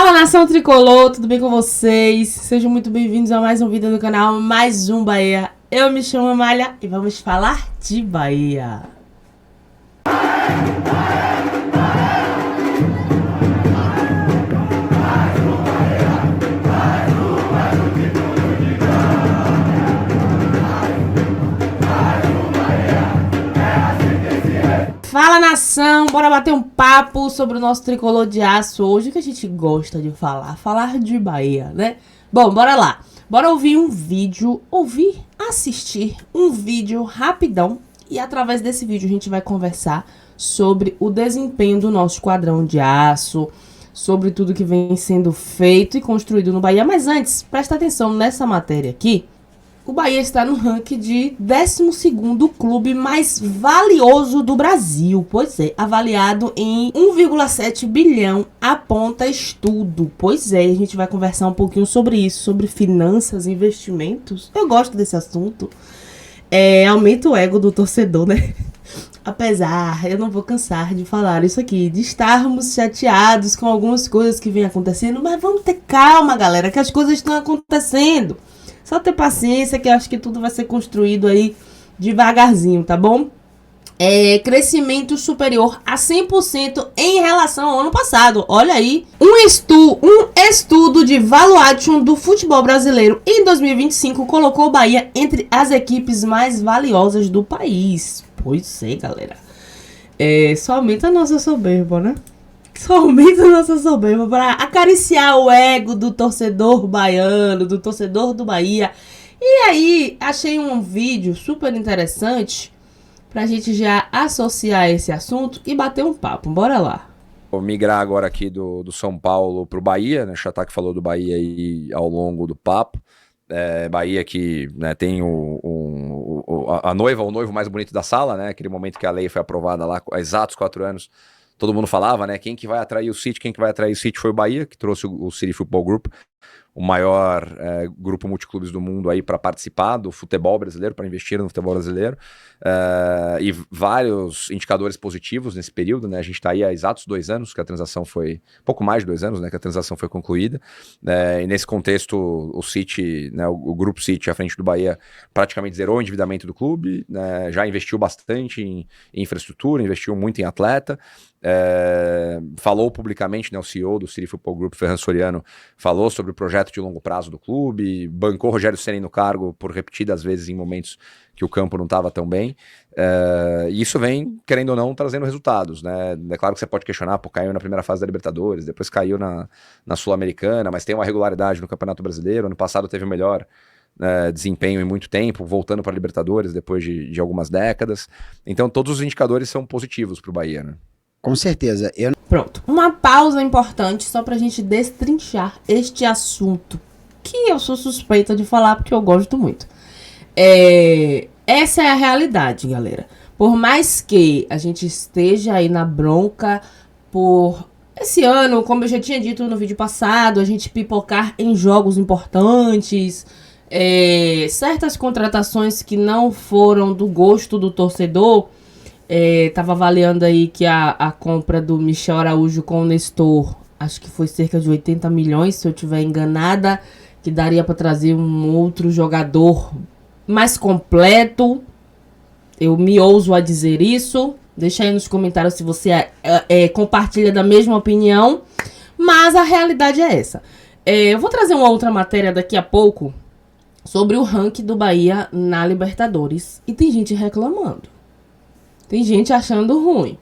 Fala, nação tricolor, tudo bem com vocês? Sejam muito bem-vindos a mais um vídeo do canal, mais um Bahia. Eu me chamo Amália e vamos falar de Bahia. Fala, nação, bora bater um papo sobre o nosso tricolor de aço hoje, que a gente gosta de falar de Bahia, né? Bom, bora lá, bora assistir um vídeo rapidão e através desse vídeo a gente vai conversar sobre o desempenho do nosso esquadrão de aço, sobre tudo que vem sendo feito e construído no Bahia. Mas antes, presta atenção nessa matéria aqui. O Bahia está no ranking de 12º clube mais valioso do Brasil. Pois é, avaliado em 1,7 bilhão, aponta estudo. Pois é, a gente vai conversar um pouquinho sobre isso, sobre finanças, investimentos. Eu gosto desse assunto. Aumenta o ego do torcedor, né? Apesar, eu não vou cansar de falar isso aqui, de estarmos chateados com algumas coisas que vêm acontecendo. Mas vamos ter calma, galera, que as coisas estão acontecendo. Só ter paciência que eu acho que tudo vai ser construído aí devagarzinho, tá bom? Crescimento superior a 100% em relação ao ano passado. Olha aí, um estudo de valuation do futebol brasileiro em 2025 colocou o Bahia entre as equipes mais valiosas do país. Pois é, galera. Só aumenta a nossa soberba, né? Só aumenta a nossa soberba para acariciar o ego do torcedor baiano, do torcedor do Bahia. E aí, achei um vídeo super interessante pra gente já associar esse assunto e bater um papo. Bora lá. Vou migrar agora aqui do São Paulo pro Bahia, né? Chataque falou do Bahia aí ao longo do papo. Bahia que, né, tem a noiva, o noivo mais bonito da sala, né? Aquele momento que a lei foi aprovada lá há exatos 4 anos. Todo mundo falava, né? Quem que vai atrair o City? Quem que vai atrair o City foi o Bahia, que trouxe o City Football Group, o maior grupo multiclubes do mundo aí para participar do futebol brasileiro, para investir no futebol brasileiro. E vários indicadores positivos nesse período, né? A gente está aí há exatos 2 anos que a transação foi, pouco mais de 2 anos, né? Que a transação foi concluída. E nesse contexto, o City, né? O grupo City, à frente do Bahia, praticamente zerou o endividamento do clube, né? Já investiu bastante em infraestrutura, investiu muito em atleta. Falou publicamente, né, o CEO do City Football Group, Ferran Soriano, falou sobre o projeto de longo prazo do clube, bancou Rogério Ceni no cargo por repetidas vezes em momentos que o campo não estava tão bem, e isso vem, querendo ou não, trazendo resultados, né? É claro que você pode questionar, caiu na primeira fase da Libertadores, depois caiu na Sul-Americana, mas tem uma regularidade no Campeonato Brasileiro. Ano passado teve o melhor desempenho em muito tempo, voltando para a Libertadores depois de algumas décadas. Então todos os indicadores são positivos para o Bahia, né? Com certeza. Pronto, uma pausa importante só pra gente destrinchar este assunto, que eu sou suspeita de falar porque eu gosto muito. Essa é a realidade, galera. Por mais que a gente esteja aí na bronca por esse ano, como eu já tinha dito no vídeo passado, a gente pipocar em jogos importantes, certas contratações que não foram do gosto do torcedor. Tava avaliando aí que a compra do Michel Araújo com o Nestor, acho que foi cerca de 80 milhões, se eu estiver enganada, que daria para trazer um outro jogador mais completo. Eu me ouso a dizer isso. Deixa aí nos comentários se você compartilha da mesma opinião. Mas a realidade é essa. Eu vou trazer uma outra matéria daqui a pouco sobre o ranking do Bahia na Libertadores. E tem gente reclamando. Tem gente achando ruim.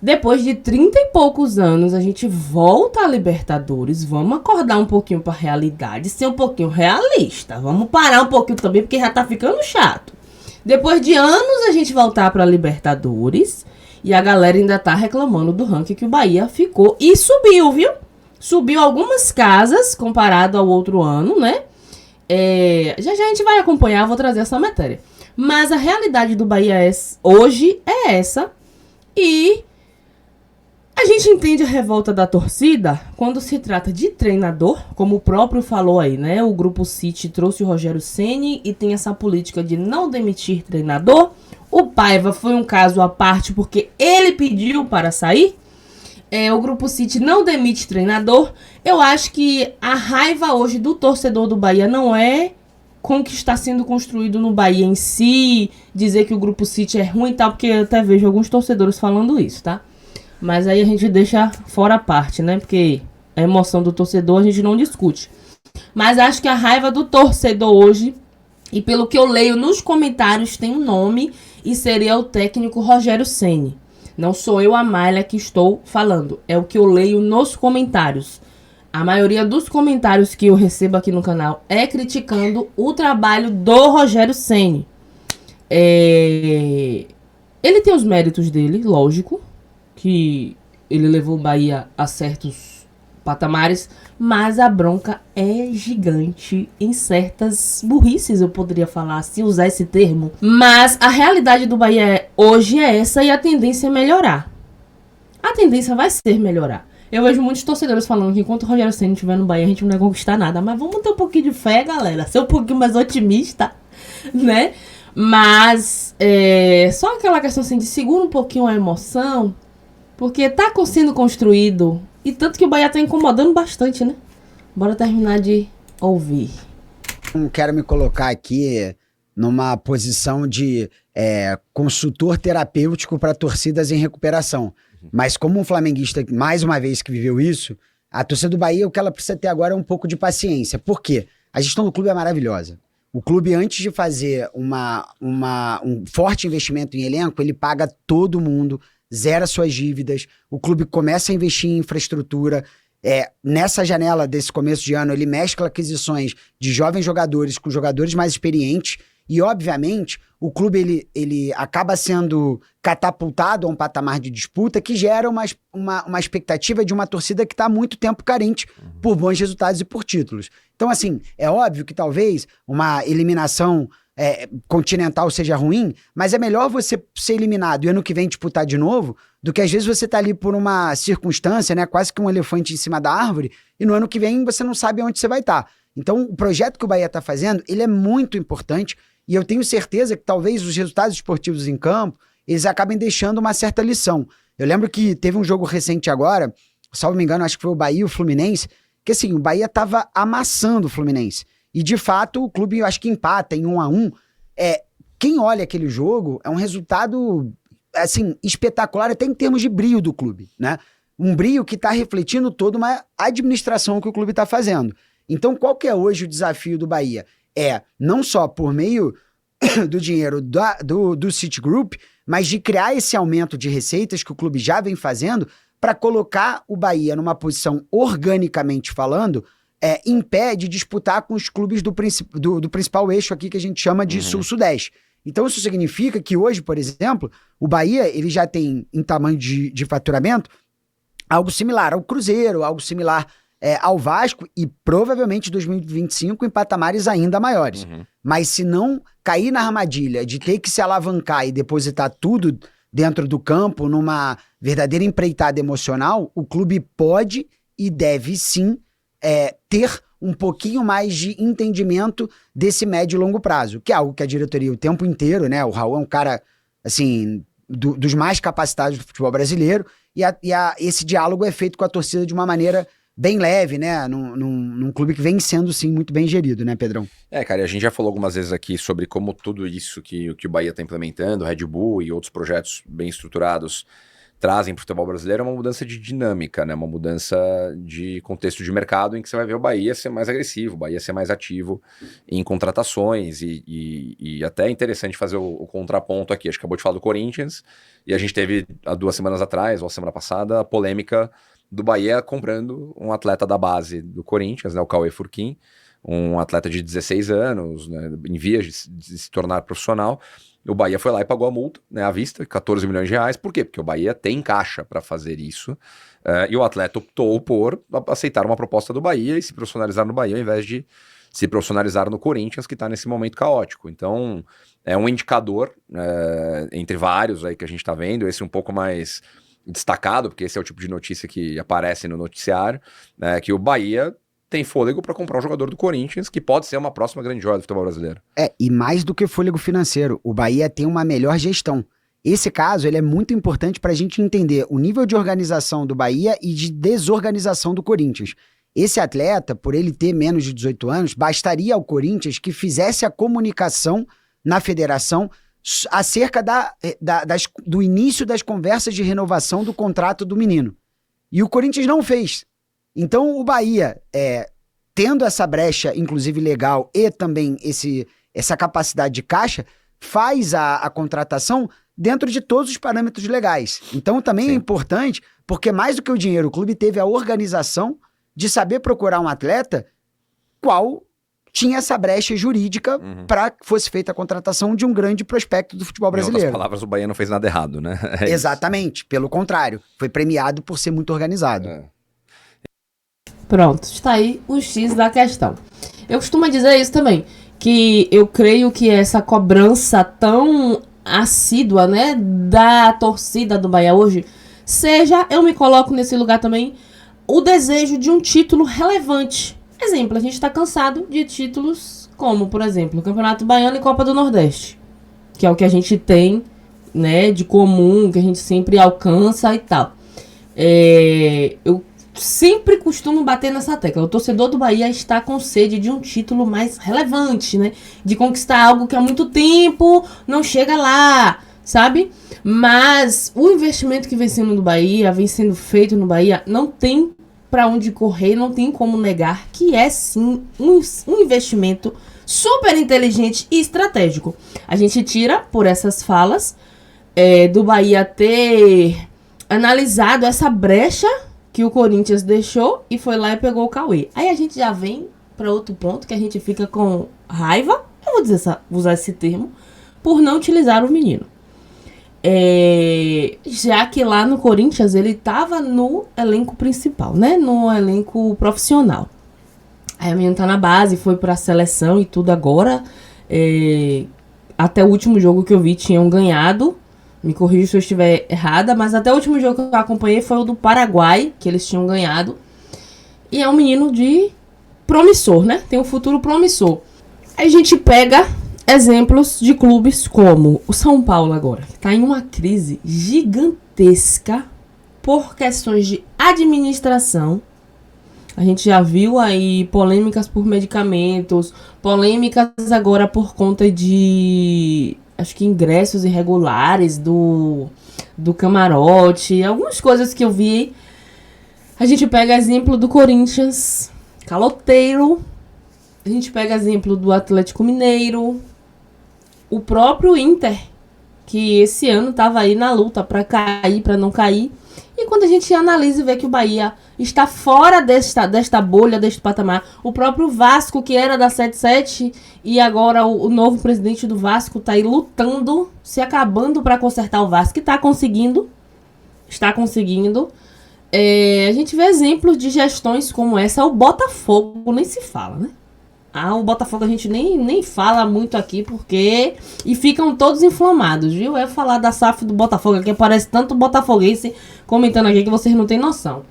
Depois de 30 e poucos anos, a gente volta à Libertadores. Vamos acordar um pouquinho pra realidade, ser um pouquinho realista. Vamos parar um pouquinho também, porque já tá ficando chato. Depois de anos, a gente voltar pra Libertadores. E a galera ainda tá reclamando do ranking que o Bahia ficou. E subiu, viu? Subiu algumas casas comparado ao outro ano, né? Já a gente vai acompanhar, vou trazer essa matéria. Mas a realidade do Bahia hoje é essa. E a gente entende a revolta da torcida quando se trata de treinador, como o próprio falou aí, né? O Grupo City trouxe o Rogério Ceni e tem essa política de não demitir treinador. O Paiva foi um caso à parte porque ele pediu para sair. o Grupo City não demite treinador. Eu acho que a raiva hoje do torcedor do Bahia não é com o que está sendo construído no Bahia em si, dizer que o Grupo City é ruim e tal, porque eu até vejo alguns torcedores falando isso, tá? Mas aí a gente deixa fora a parte, né? Porque a emoção do torcedor a gente não discute. Mas acho que a raiva do torcedor hoje, e pelo que eu leio nos comentários, tem um nome e seria o técnico Rogério Ceni. Não sou eu, a Mayla, que estou falando. É o que eu leio nos comentários. A maioria dos comentários que eu recebo aqui no canal é criticando o trabalho do Rogério Ceni. Ele tem os méritos dele, lógico, que ele levou o Bahia a certos patamares, mas a bronca é gigante em certas burrices, eu poderia falar assim, usar esse termo. Mas a realidade do Bahia hoje é essa e a tendência é melhorar. A tendência vai ser melhorar. Eu vejo muitos torcedores falando que enquanto o Rogério Ceni estiver no Bahia, a gente não vai conquistar nada. Mas vamos ter um pouquinho de fé, galera. Ser um pouquinho mais otimista, né? Mas só aquela questão assim de segura um pouquinho a emoção, porque tá sendo construído. E tanto que o Bahia tá incomodando bastante, né? Bora terminar de ouvir. Não quero me colocar aqui numa posição de consultor terapêutico para torcidas em recuperação. Mas como um flamenguista, mais uma vez, que viveu isso, a torcida do Bahia, o que ela precisa ter agora é um pouco de paciência. Por quê? A gestão do clube é maravilhosa. O clube, antes de fazer um forte investimento em elenco, ele paga todo mundo, zera suas dívidas, o clube começa a investir em infraestrutura. Nessa janela desse começo de ano, ele mescla aquisições de jovens jogadores com jogadores mais experientes e, obviamente, o clube ele acaba sendo catapultado a um patamar de disputa que gera uma expectativa de uma torcida que está há muito tempo carente por bons resultados e por títulos. Então, assim, é óbvio que talvez uma eliminação continental seja ruim, mas é melhor você ser eliminado e ano que vem disputar de novo do que às vezes você tá ali por uma circunstância, né, quase que um elefante em cima da árvore, e no ano que vem você não sabe onde você vai estar. Então, o projeto que o Bahia está fazendo, ele é muito importante. E eu tenho certeza que talvez os resultados esportivos em campo, eles acabem deixando uma certa lição. Eu lembro que teve um jogo recente agora, salvo me engano, acho que foi o Bahia e o Fluminense, que assim, o Bahia estava amassando o Fluminense. E de fato, o clube, eu acho que empata em 1-1. Quem olha aquele jogo, é um resultado, assim, espetacular, até em termos de brio do clube, né? Um brio que está refletindo toda uma administração que o clube está fazendo. Então, qual que é hoje o desafio do Bahia? Não só por meio do dinheiro do Citigroup, mas de criar esse aumento de receitas que o clube já vem fazendo para colocar o Bahia numa posição, organicamente falando, em pé de disputar com os clubes do principal eixo aqui que a gente chama de Sul-Sudeste. Então isso significa que hoje, por exemplo, o Bahia ele já tem em tamanho de faturamento algo similar ao Cruzeiro, algo similar ao Vasco e provavelmente 2025 em patamares ainda maiores. Mas se não cair na armadilha de ter que se alavancar e depositar tudo dentro do campo numa verdadeira empreitada emocional, o clube pode e deve sim ter um pouquinho mais de entendimento desse médio e longo prazo, que é algo que a diretoria o tempo inteiro, né? O Raul é um cara, assim, dos mais capacitados do futebol brasileiro e esse diálogo é feito com a torcida de uma maneira bem leve, né? Num clube que vem sendo, sim, muito bem gerido, né, Pedrão? Cara, a gente já falou algumas vezes aqui sobre como tudo isso que o Bahia está implementando, Red Bull e outros projetos bem estruturados, trazem para o futebol brasileiro uma mudança de dinâmica, né? Uma mudança de contexto de mercado em que você vai ver o Bahia ser mais agressivo, o Bahia ser mais ativo em contratações e até é interessante fazer o contraponto aqui. A gente acabou de falar do Corinthians e a gente teve há 2 semanas atrás, ou a semana passada, a polêmica do Bahia comprando um atleta da base do Corinthians, né, o Cauê Furquim, um atleta de 16 anos, né, em vias de se tornar profissional. O Bahia foi lá e pagou a multa, né, à vista, 14 milhões de reais. Por quê? Porque o Bahia tem caixa para fazer isso, e o atleta optou por aceitar uma proposta do Bahia e se profissionalizar no Bahia ao invés de se profissionalizar no Corinthians, que está nesse momento caótico. Então, é um indicador, entre vários aí que a gente está vendo, esse um pouco mais destacado, porque esse é o tipo de notícia que aparece no noticiário, né, que o Bahia tem fôlego para comprar um jogador do Corinthians, que pode ser uma próxima grande joia do futebol brasileiro. E mais do que fôlego financeiro, o Bahia tem uma melhor gestão. Esse caso ele é muito importante para a gente entender o nível de organização do Bahia e de desorganização do Corinthians. Esse atleta, por ele ter menos de 18 anos, bastaria ao Corinthians que fizesse a comunicação na federação acerca do início das conversas de renovação do contrato do menino. E o Corinthians não fez. Então o Bahia, tendo essa brecha, inclusive legal, e também essa capacidade de caixa, faz a contratação dentro de todos os parâmetros legais. Então também é importante, porque mais do que o dinheiro, o clube teve a organização de saber procurar um atleta qual tinha essa brecha jurídica para que fosse feita a contratação de um grande prospecto do futebol brasileiro. Em outras palavras, o Bahia não fez nada errado, né? Exatamente, pelo contrário. Foi premiado por ser muito organizado. Pronto, está aí o X da questão. Eu costumo dizer isso também, que eu creio que essa cobrança tão assídua, né, da torcida do Bahia hoje, eu me coloco nesse lugar também, o desejo de um título relevante. Exemplo, a gente está cansado de títulos como, por exemplo, o Campeonato Baiano e Copa do Nordeste, que é o que a gente tem, né, de comum, que a gente sempre alcança e tal. Eu sempre costumo bater nessa tecla. O torcedor do Bahia está com sede de um título mais relevante, né, de conquistar algo que há muito tempo não chega lá, sabe? Mas o investimento que vem sendo no Bahia, vem sendo feito no Bahia, não tem para onde correr, não tem como negar que é sim um investimento super inteligente e estratégico. A gente tira por essas falas do Bahia ter analisado essa brecha que o Corinthians deixou e foi lá e pegou o Cauê. Aí a gente já vem para outro ponto que a gente fica com raiva, eu vou usar esse termo, por não utilizar o menino. Já que lá no Corinthians ele estava no elenco principal, né? No elenco profissional. Aí a menina tá na base, foi pra seleção e tudo agora. Até o último jogo que eu vi tinham ganhado. Me corrija se eu estiver errada, mas até o último jogo que eu acompanhei foi o do Paraguai, que eles tinham ganhado. E é um menino de promissor, né? Tem um futuro promissor. Aí a gente pega exemplos de clubes como o São Paulo agora, que está em uma crise gigantesca por questões de administração. A gente já viu aí polêmicas por medicamentos, polêmicas agora por conta de, acho que ingressos irregulares do camarote, algumas coisas que eu vi. A gente pega exemplo do Corinthians, caloteiro. A gente pega exemplo do Atlético Mineiro, o próprio Inter, que esse ano estava aí na luta para cair, para não cair. E quando a gente analisa e vê que o Bahia está fora desta bolha, deste patamar, o próprio Vasco, que era da 77, e agora o novo presidente do Vasco está aí lutando, se acabando para consertar o Vasco, que está conseguindo. A gente vê exemplos de gestões como essa. O Botafogo nem se fala, né? O Botafogo a gente nem fala muito aqui, porque... E ficam todos inflamados, viu? Eu ia falar da SAF do Botafogo aqui, aparece tanto botafoguense comentando aqui que vocês não têm noção.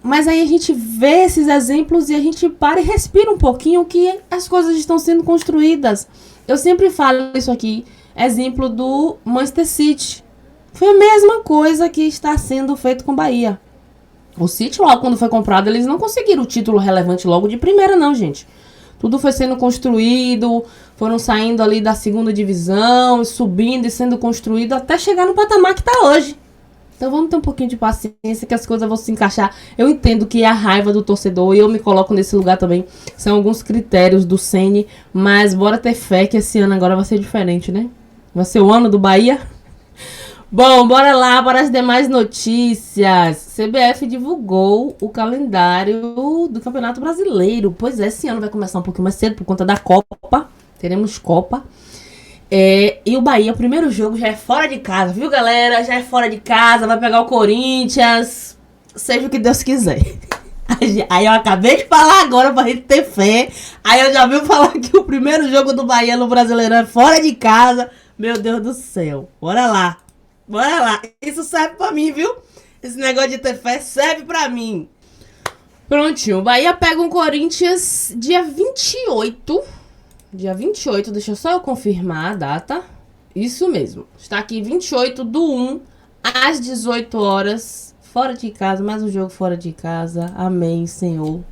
Mas aí a gente vê esses exemplos e a gente para e respira um pouquinho que as coisas estão sendo construídas. Eu sempre falo isso aqui, exemplo do Manchester City. Foi a mesma coisa que está sendo feito com o Bahia. O City, logo quando foi comprado, eles não conseguiram o título relevante logo de primeira, não, gente. Tudo foi sendo construído, foram saindo ali da segunda divisão, subindo e sendo construído até chegar no patamar que está hoje. Então vamos ter um pouquinho de paciência que as coisas vão se encaixar. Eu entendo que é a raiva do torcedor, e eu me coloco nesse lugar também. São alguns critérios do Ceni, mas bora ter fé que esse ano agora vai ser diferente, né? Vai ser o ano do Bahia. Bom, bora lá para as demais notícias. CBF divulgou o calendário do Campeonato Brasileiro. Pois é, esse ano vai começar um pouquinho mais cedo por conta da Copa. Teremos Copa. E o Bahia, o primeiro jogo já é fora de casa, viu, galera? Já é fora de casa, vai pegar o Corinthians. Seja o que Deus quiser. Aí eu acabei de falar agora pra gente ter fé. Aí eu já vi falar que o primeiro jogo do Bahia no Brasileirão é fora de casa. Meu Deus do céu. Bora lá. Bora lá. Isso serve pra mim, viu? Esse negócio de ter fé serve pra mim. Prontinho. O Bahia pega um Corinthians dia 28. Dia 28. Deixa eu só confirmar a data. Isso mesmo. Está aqui 28/1 às 18 horas. Fora de casa, mais um jogo fora de casa. Amém, Senhor.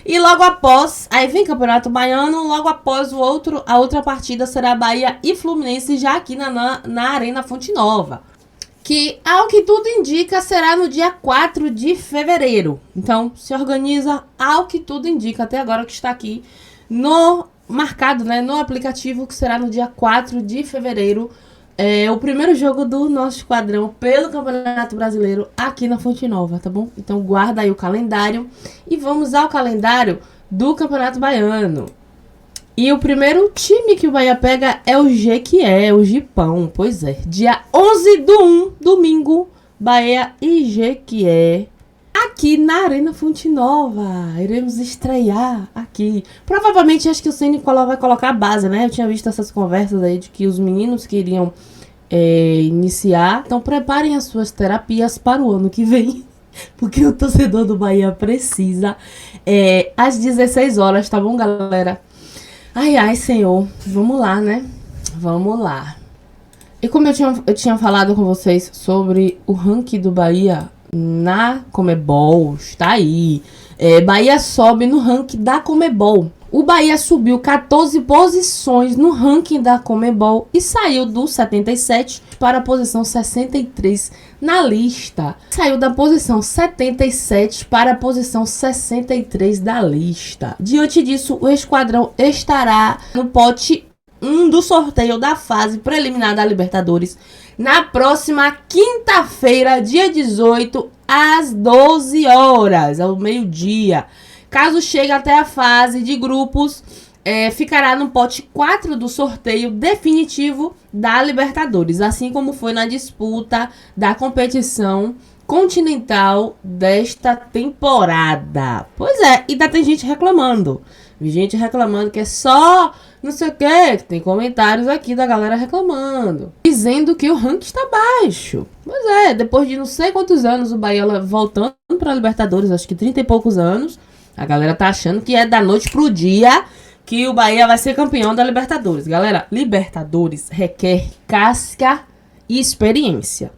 E logo após, aí vem Campeonato Baiano, logo após a outra partida será Bahia e Fluminense, já aqui na Arena Fonte Nova. Que, ao que tudo indica, será no dia 4 de fevereiro. Então, se organiza, ao que tudo indica, até agora que está aqui marcado, né, no aplicativo, que será no dia 4 de fevereiro. É o primeiro jogo do nosso esquadrão pelo Campeonato Brasileiro aqui na Fonte Nova, tá bom? Então guarda aí o calendário e vamos ao calendário do Campeonato Baiano. E o primeiro time que o Bahia pega é o Jequié, o Gipão. Pois é, dia 11/1, domingo, Bahia e Jequié. Aqui na Arena Fonte Nova, iremos estrear aqui. Provavelmente acho que o Ceni vai colocar a base, né? Eu tinha visto essas conversas aí de que os meninos queriam iniciar. Então preparem as suas terapias para o ano que vem. Porque o torcedor do Bahia precisa. Às 16 horas, tá bom, galera? Ai, Senhor. Vamos lá, né? Vamos lá. E como eu tinha falado com vocês sobre o ranking do Bahia na Conmebol, está aí. Bahia sobe no ranking da Conmebol. O Bahia subiu 14 posições no ranking da Conmebol e saiu do 77 para a posição 63 na lista. Saiu da posição 77 para a posição 63 da lista. Diante disso, o esquadrão estará no pote 1 do sorteio da fase preliminar da Libertadores na próxima quinta-feira, dia 18, às 12 horas, ao meio-dia. Caso chegue até a fase de grupos, ficará no pote 4 do sorteio definitivo da Libertadores, assim como foi na disputa da competição continental desta temporada. Pois é, ainda tem gente reclamando. Gente reclamando que é só não sei o que. Tem comentários aqui da galera reclamando, dizendo que o ranking está baixo. Pois é, depois de não sei quantos anos o Bahia voltando para a Libertadores, acho que 30 e poucos anos, a galera tá achando que é da noite pro dia que o Bahia vai ser campeão da Libertadores. Galera, Libertadores requer casca e experiência,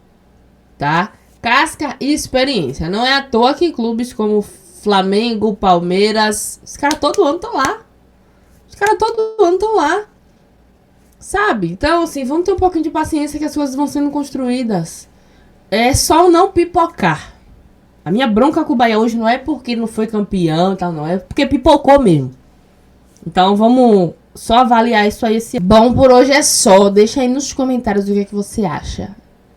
tá? Casca e experiência. Não é à toa que clubes como Flamengo, Palmeiras, os caras todo ano estão lá. Sabe? Então, assim, vamos ter um pouquinho de paciência que as coisas vão sendo construídas. É só não pipocar. A minha bronca com o Bahia hoje não é porque não foi campeão e tal, não. É porque pipocou mesmo. Então, vamos só avaliar isso aí. Bom, por hoje é só. Deixa aí nos comentários o que você acha.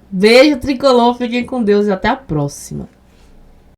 Beijo, tricolor. Fiquem com Deus e até a próxima.